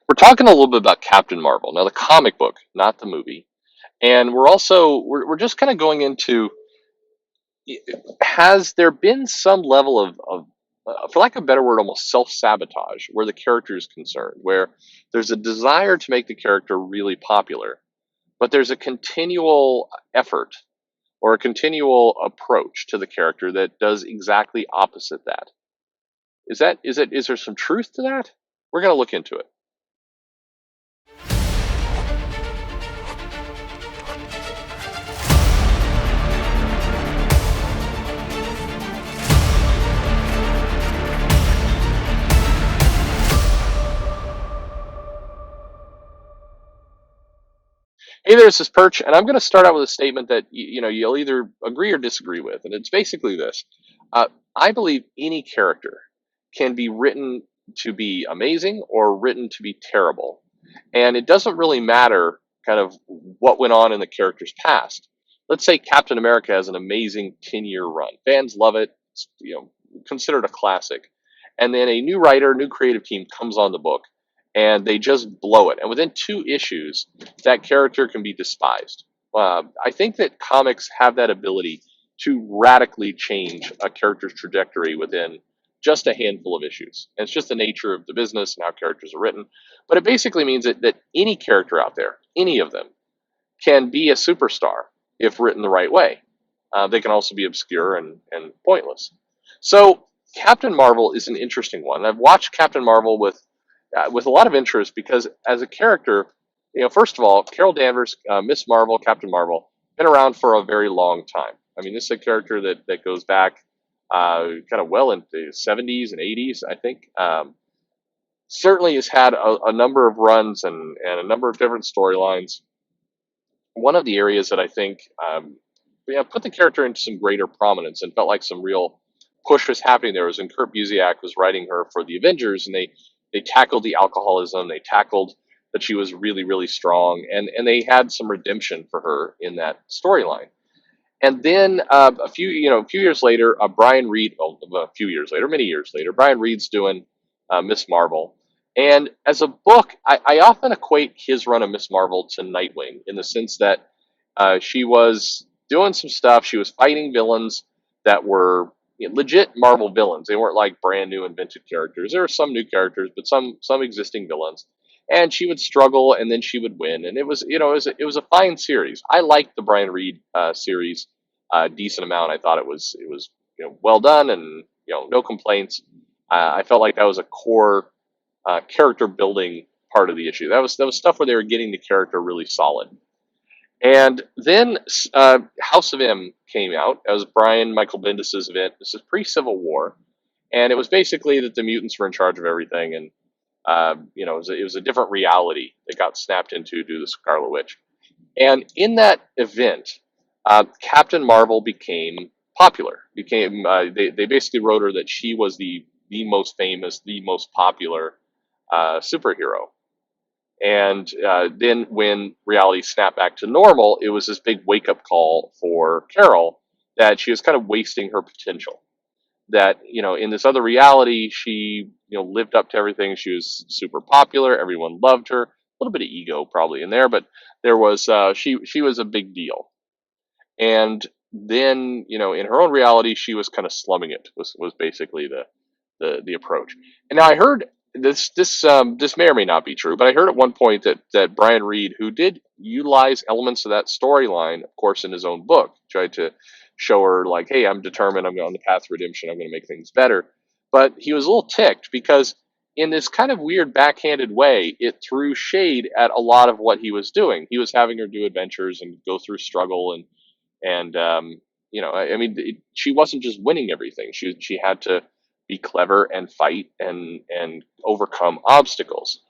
We're talking a little bit about Captain Marvel, now the comic book, not the movie. And we're just kind of going into, has there been some level of for lack of a better word, almost self sabotage where the character is concerned, where there's a desire to make the character really popular, but there's a continual effort or a continual approach to the character that does exactly opposite that. Is there some truth to that? We're going to look into it. Hey there, this is Perch, and I'm going to start out with a statement that you'll either agree or disagree with, and it's basically this: I believe any character can be written to be amazing or written to be terrible, and it doesn't really matter kind of what went on in the character's past. Let's say Captain America has an amazing 10-year run, fans love it, it's, considered a classic, and then a new writer, new creative team comes on the book and they just blow it. And within 2 issues, that character can be despised. I think that comics have that ability to radically change a character's trajectory within just a handful of issues. And it's just the nature of the business and how characters are written. But it basically means that any character out there, any of them, can be a superstar if written the right way. They can also be obscure and pointless. So Captain Marvel is an interesting one. I've watched Captain Marvel with a lot of interest because as a character, first of all, Carol Danvers, Miss Marvel, Captain Marvel, been around for a very long time. I mean, this is a character that goes back kind of well into the 70s and 80s, I think. Certainly has had a number of runs and a number of different storylines. One of the areas that I think put the character into some greater prominence and felt like some real push was happening there was when Kurt Busiek was writing her for the Avengers, and they tackled the alcoholism, they tackled that she was really really strong, and they had some redemption for her in that storyline. And then a few years later, Brian Reed, well, a few years later, many years later, Brian Reed's doing Miss Marvel. And as a book, I often equate his run of Miss Marvel to Nightwing in the sense that she was doing some stuff. She was fighting villains that were legit Marvel villains. They weren't like brand new invented characters. There were some new characters, but some existing villains. And she would struggle, and then she would win. And it was a fine series. I liked the Brian Reed series a decent amount. I thought it was well done, and no complaints. I felt like that was a core character building part of the issue. That was stuff where they were getting the character really solid. And then House of M came out as Brian Michael Bendis's event. This is pre-Civil War, and it was basically that the mutants were in charge of everything, and it was a different reality that got snapped into due to the Scarlet Witch. And in that event, Captain Marvel became popular. Became they basically wrote her that she was the most famous, the most popular superhero. And then when reality snapped back to normal, it was this big wake up call for Carol that she was kind of wasting her potential. That in this other reality, she lived up to everything. She was super popular. Everyone loved her. A little bit of ego probably in there, but there was she was a big deal. And then in her own reality, she was kind of slumming it. Was basically the approach. And now I heard this may or may not be true, but I heard at one point that Brian Reed, who did utilize elements of that storyline, of course, in his own book, tried to show her like, hey, I'm determined, I'm on the path to redemption, I'm going to make things better. But he was a little ticked because in this kind of weird backhanded way, it threw shade at a lot of what he was doing. He was having her do adventures and go through struggle and I mean, she wasn't just winning everything. She had to be clever and fight and overcome obstacles.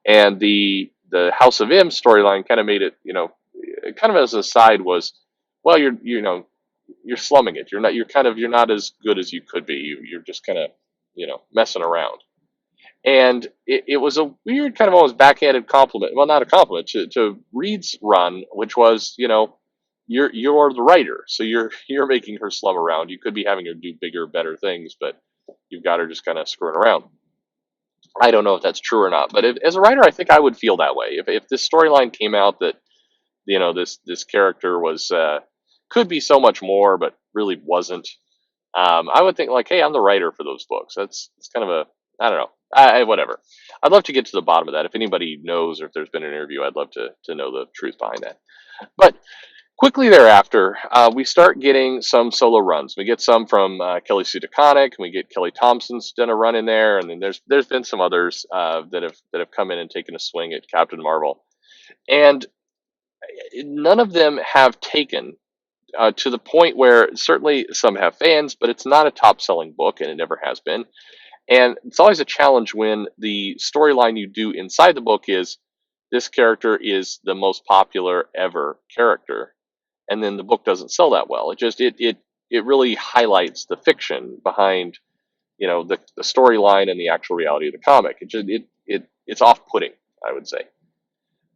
And the House of M storyline kind of made it, kind of as a side was, well, you're slumming it. You're not as good as you could be. You're just kind of messing around. And it was a weird kind of almost backhanded compliment. Well, not a compliment to Reed's run, which was you're the writer, so you're making her slum around. You could be having her do bigger, better things, but you've got her just kind of screwing around. I don't know if that's true or not, but as a writer, I think I would feel that way. If this storyline came out that this character was could be so much more, but really wasn't, I would think like, hey, I'm the writer for those books. That's it's kind of a I don't know. Whatever. I'd love to get to the bottom of that. If anybody knows or if there's been an interview, I'd love to know the truth behind that. But quickly thereafter, we start getting some solo runs. We get some from Kelly Sue DeConnick, and we get Kelly Thompson's done a run in there, and then there's been some others that have come in and taken a swing at Captain Marvel, and none of them have taken to the point where certainly some have fans, but it's not a top selling book, and it never has been. And it's always a challenge when the storyline you do inside the book is this character is the most popular ever character, and then the book doesn't sell that well. It really highlights the fiction behind the storyline and the actual reality of the comic. It's off putting, I would say.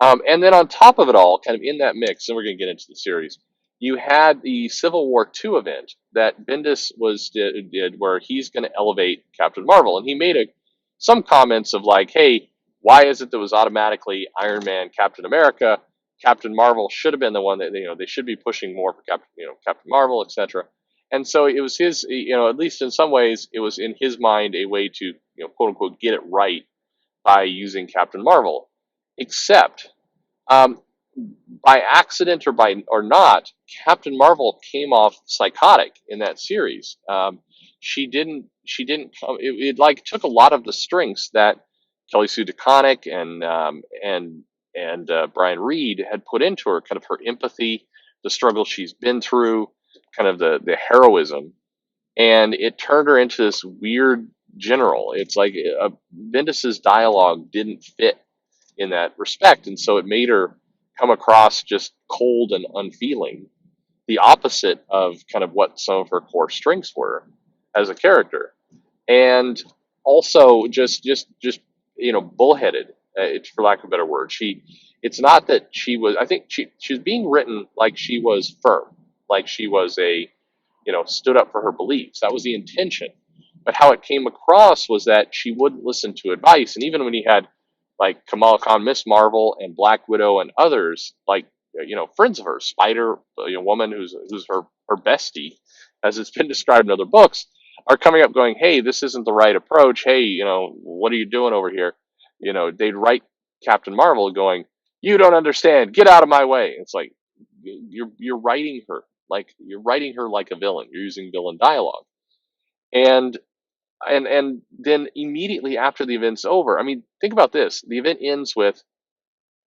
And then on top of it all, kind of in that mix, and we're going to get into the series, you had the Civil War II event that Bendis did where he's going to elevate Captain Marvel, and he made some comments of like, hey, why is it that was automatically Iron Man, Captain America? Captain Marvel should have been the one that they should be pushing more for Captain Marvel, etc. And so it was his, at least in some ways, it was in his mind a way to quote unquote get it right by using Captain Marvel, except um, by accident or not, Captain Marvel came off psychotic in that series. She didn't come. It like took a lot of the strengths that Kelly Sue DeConnick and Brian Reed had put into her, kind of her empathy, the struggle she's been through, kind of the heroism, and it turned her into this weird general. It's like Bendis's dialogue didn't fit in that respect, and so it made her come across just cold and unfeeling, the opposite of kind of what some of her core strengths were as a character, and also just bullheaded, for lack of a better word. It's not that she was. I think she was being written like she was firm, like she was stood up for her beliefs. That was the intention. But how it came across was that she wouldn't listen to advice. And even when he had like Kamala Khan, Miss Marvel, and Black Widow, and others, like friends of hers, Spider, woman who's her bestie, as it's been described in other books, are coming up going, "Hey, this isn't the right approach. Hey, what are you doing over here?" They'd write Captain Marvel going, "You don't understand. Get out of my way." It's like you're writing her like a villain. You're using villain dialogue, and and then immediately after the event's over, I mean, think about this: the event ends with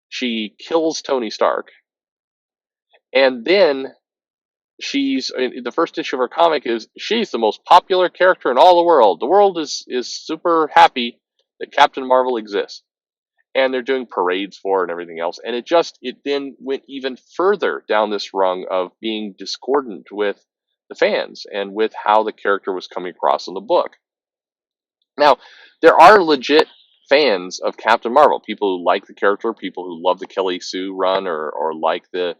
she kills Tony Stark, and then the first issue of her comic is she's the most popular character in all the world. The world is super happy that Captain Marvel exists, and they're doing parades for her and everything else. And it then went even further down this rung of being discordant with the fans and with how the character was coming across in the book. Now, there are legit fans of Captain Marvel, people who like the character, people who love the Kelly Sue run or like the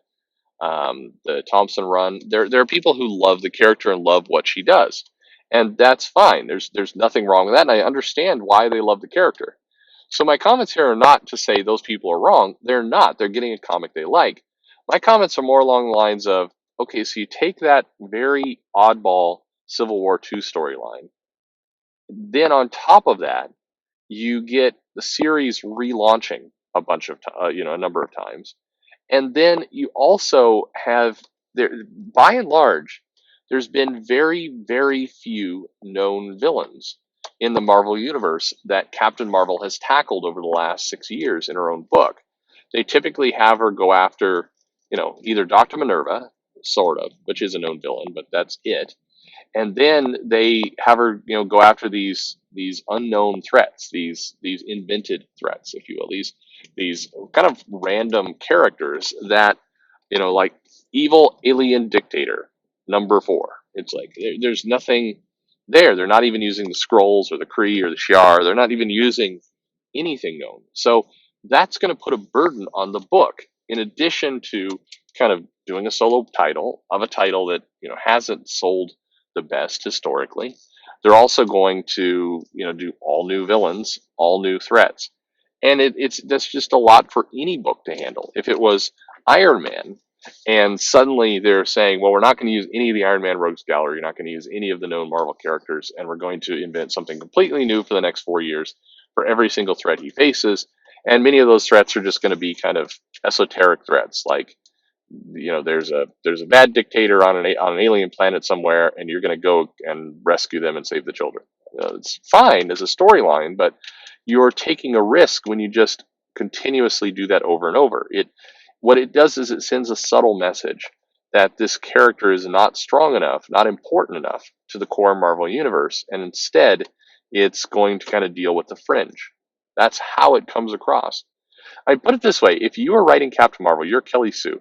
Thompson run. There are people who love the character and love what she does, and that's fine. There's nothing wrong with that, and I understand why they love the character. So my comments here are not to say those people are wrong. They're not. They're getting a comic they like. My comments are more along the lines of, okay, so you take that very oddball Civil War II storyline, then on top of that, you get the series relaunching a number of times, and then you also have there. By and large, there's been very, very few known villains in the Marvel universe that Captain Marvel has tackled over the last 6 years in her own book. They typically have her go after, either Dr. Minerva, sort of, which is a known villain, but that's it, and then they have her go after these unknown threats, these invented threats, if you will, these kind of random characters that like evil alien dictator number 4. It's like there's nothing there. They're not even using the scrolls or the Kree or the Shi'ar. They're not even using anything known. So that's going to put a burden on the book, in addition to kind of doing a solo title of a title that hasn't sold the best historically. They're also going to, do all new villains, all new threats. And that's just a lot for any book to handle. If it was Iron Man, and suddenly they're saying, well, we're not going to use any of the Iron Man Rogues Gallery, you're not going to use any of the known Marvel characters, and we're going to invent something completely new for the next 4 years for every single threat he faces. And many of those threats are just going to be kind of esoteric threats, like, there's a bad dictator on an alien planet somewhere, and you're going to go and rescue them and save the children. It's fine as a storyline, but you're taking a risk when you just continuously do that over and over. What it does is it sends a subtle message that this character is not strong enough, not important enough to the core Marvel universe, and instead it's going to kind of deal with the fringe. That's how it comes across. I put it this way: if you are writing Captain Marvel, you're Kelly Sue,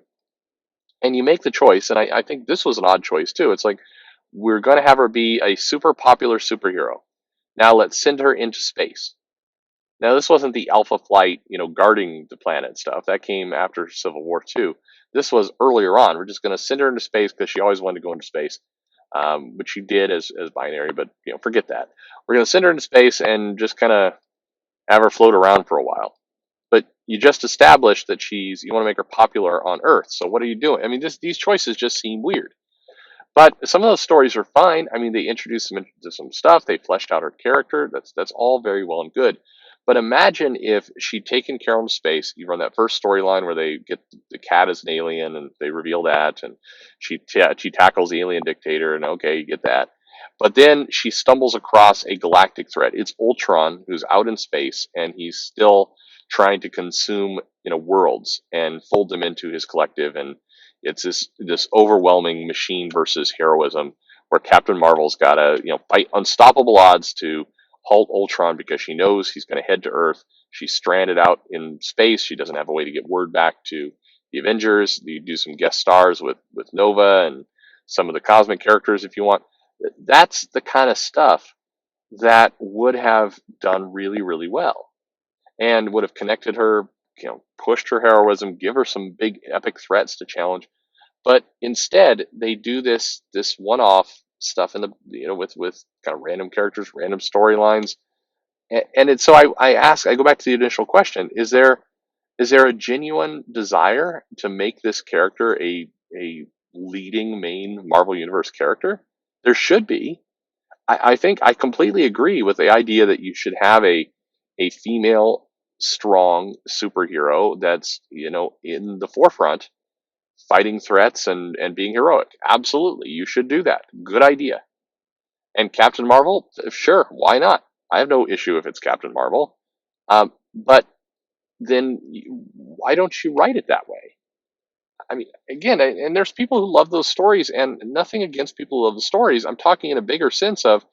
and you make the choice, and I think this was an odd choice too. It's like, we're going to have her be a super popular superhero. Now let's send her into space. Now, this wasn't the Alpha Flight, guarding the planet stuff. That came after Civil War II. This was earlier on. We're just going to send her into space because she always wanted to go into space, which she did as binary, but, forget that. We're going to send her into space and just kind of have her float around for a while. But you just established that you want to make her popular on Earth. So what are you doing? I mean, these choices just seem weird. But some of those stories are fine. I mean, they introduced them into some stuff. They fleshed out her character. That's all very well and good. But imagine if she'd taken Carol into space. You run that first storyline where they get the cat as an alien, and they reveal that, and she tackles the alien dictator, and okay, you get that. But then she stumbles across a galactic threat. It's Ultron, who's out in space, and he's still trying to consume, worlds and fold them into his collective. And it's this overwhelming machine versus heroism, where Captain Marvel's got to, fight unstoppable odds to halt Ultron because she knows he's going to head to Earth. She's stranded out in space. She doesn't have a way to get word back to the Avengers. You do some guest stars with Nova and some of the cosmic characters if you want. That's the kind of stuff that would have done really, really well, and would have connected her, pushed her heroism, give her some big epic threats to challenge. But instead, they do this one-off stuff in the, with kind of random characters, random storylines. And it's, so I go back to the initial question: is there a genuine desire to make this character a leading main Marvel Universe character? There should be. I think I completely agree with the idea that you should have a female strong superhero that's, in the forefront, fighting threats and being heroic. Absolutely, you should do that. Good idea. And Captain Marvel, sure, why not? I have no issue if it's Captain Marvel. But then why don't you write it that way? I mean, again, and there's people who love those stories, and nothing against people who love the stories. I'm talking in a bigger sense of,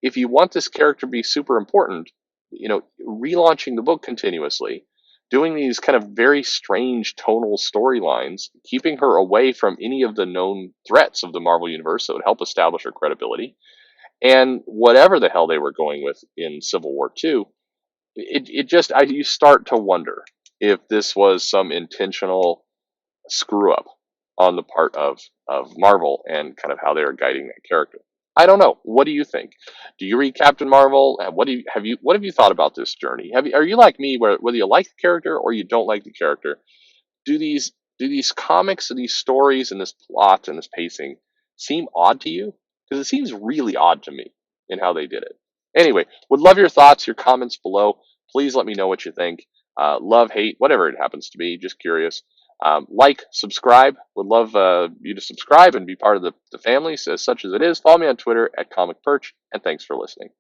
if you want this character to be super important, relaunching the book continuously, doing these kind of very strange tonal storylines, keeping her away from any of the known threats of the Marvel Universe that would help establish her credibility, and whatever the hell they were going with in Civil War II, you start to wonder if this was some intentional screw up on the part of Marvel and kind of how they are guiding that character. I don't know. What do you think? Do you read Captain Marvel? And what have you thought about this journey? Are you like me, whether you like the character or you don't like the character? Do these comics and these stories and this plot and this pacing seem odd to you? Because it seems really odd to me in how they did it. Anyway, would love your thoughts, your comments below. Please let me know what you think. Love, hate, whatever it happens to be. Just curious. Like, subscribe. Would love you to subscribe and be part of the family, as such as it is. Follow me on Twitter at Comic Perch, and thanks for listening.